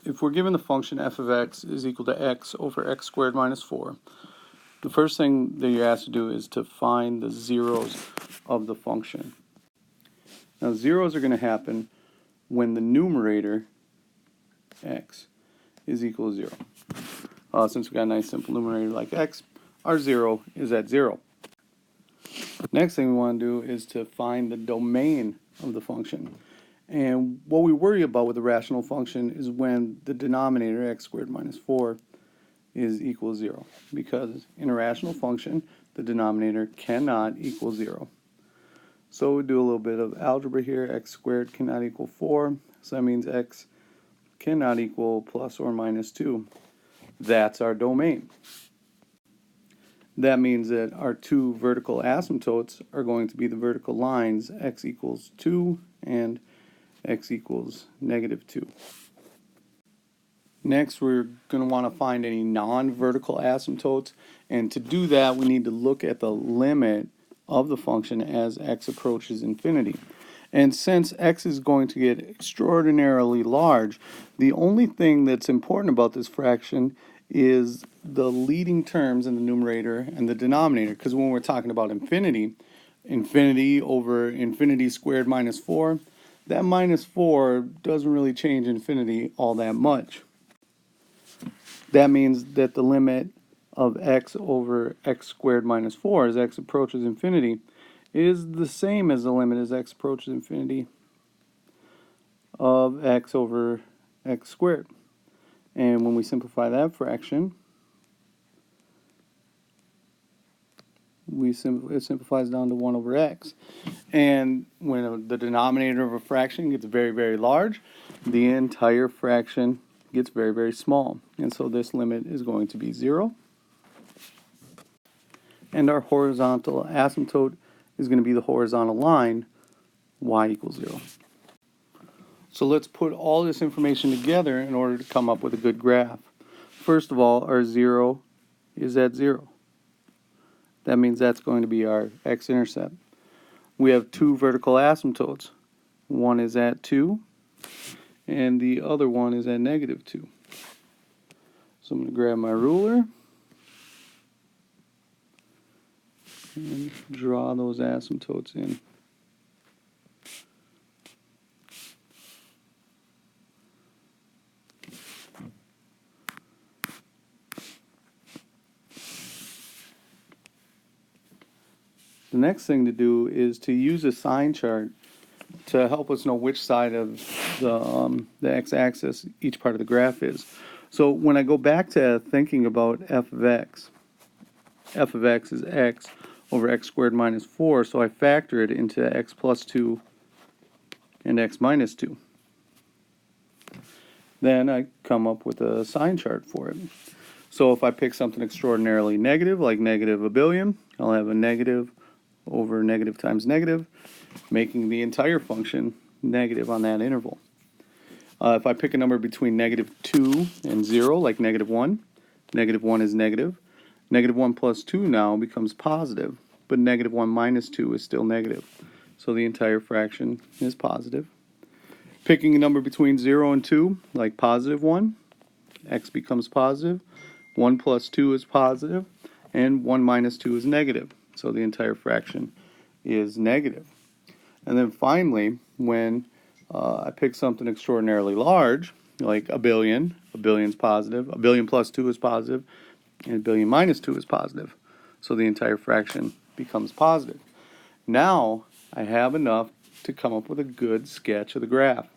if we're given the function f of x is equal to x over x squared minus 4, the first thing that you're asked to do is to find the zeros of the function. Now, zeros are going to happen when the numerator, x, is equal to 0. Since we've got a nice simple numerator like x, our 0 is at 0. Next thing we want to do is to find the domain of the function. And what we worry about with a rational function is when the denominator, x squared minus 4, is equal to 0. Because in a rational function, the denominator cannot equal 0. So we do a little bit of algebra here. X squared cannot equal 4. So that means x cannot equal plus or minus 2. That's our domain. That means that our two vertical asymptotes are going to be the vertical lines x equals 2 and x equals negative 2. Next, we're going to want to find any non-vertical asymptotes, and to do that we need to look at the limit of the function as x approaches infinity. And since x is going to get extraordinarily large, the only thing that's important about this fraction is the leading terms in the numerator and the denominator, because when we're talking about infinity over infinity squared minus 4, that minus 4 doesn't really change infinity all that much. That means that the limit of x over x squared minus 4 as x approaches infinity is the same as the limit as x approaches infinity of x over x squared. And when we simplify that fraction, it simplifies down to 1 over x. And when the denominator of a fraction gets very, very large, the entire fraction gets very, very small. And so this limit is going to be 0. And our horizontal asymptote is going to be the horizontal line, y equals 0. So let's put all this information together in order to come up with a good graph. First of all, our 0 is at 0. That means that's going to be our x-intercept. We have two vertical asymptotes. One is at 2, and the other one is at negative 2. So I'm going to grab my ruler and draw those asymptotes in. The next thing to do is to use a sign chart to help us know which side of the x-axis each part of the graph is. So when I go back to thinking about f of x is x over x squared minus 4, so I factor it into x plus 2 and x minus 2. Then I come up with a sign chart for it. So if I pick something extraordinarily negative, like negative a billion, I'll have a negative over negative times negative, making the entire function negative on that interval. If I pick a number between negative 2 and 0, like negative 1 is negative. Negative 1 plus 2 now becomes positive, but negative 1 minus 2 is still negative. So the entire fraction is positive. Picking a number between 0 and 2, like positive 1, x becomes positive. 1 plus 2 is positive, and 1 minus 2 is negative. So the entire fraction is negative. And then finally, when I pick something extraordinarily large, like a billion is positive, a billion plus 2 is positive, and a billion minus 2 is positive. So the entire fraction becomes positive. Now I have enough to come up with a good sketch of the graph.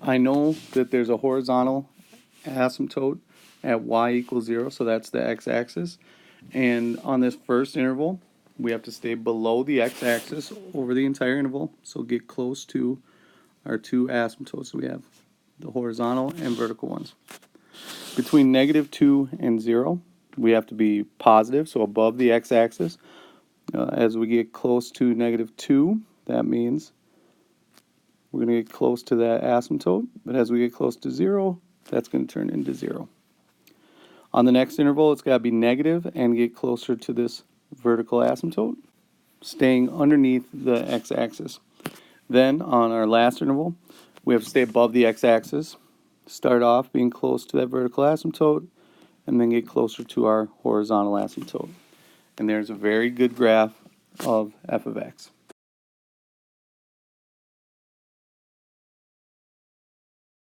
I know that there's a horizontal asymptote at y equals 0, so that's the x-axis. And on this first interval, we have to stay below the x-axis over the entire interval, so get close to our two asymptotes we have, the horizontal and vertical ones. Between negative 2 and 0, we have to be positive, so above the x-axis. As we get close to negative 2, that means we're going to get close to that asymptote, but as we get close to 0, that's going to turn into 0. On the next interval, it's got to be negative and get closer to this vertical asymptote, staying underneath the x-axis. Then on our last interval, we have to stay above the x-axis, start off being close to that vertical asymptote, and then get closer to our horizontal asymptote. And there's a very good graph of f of x.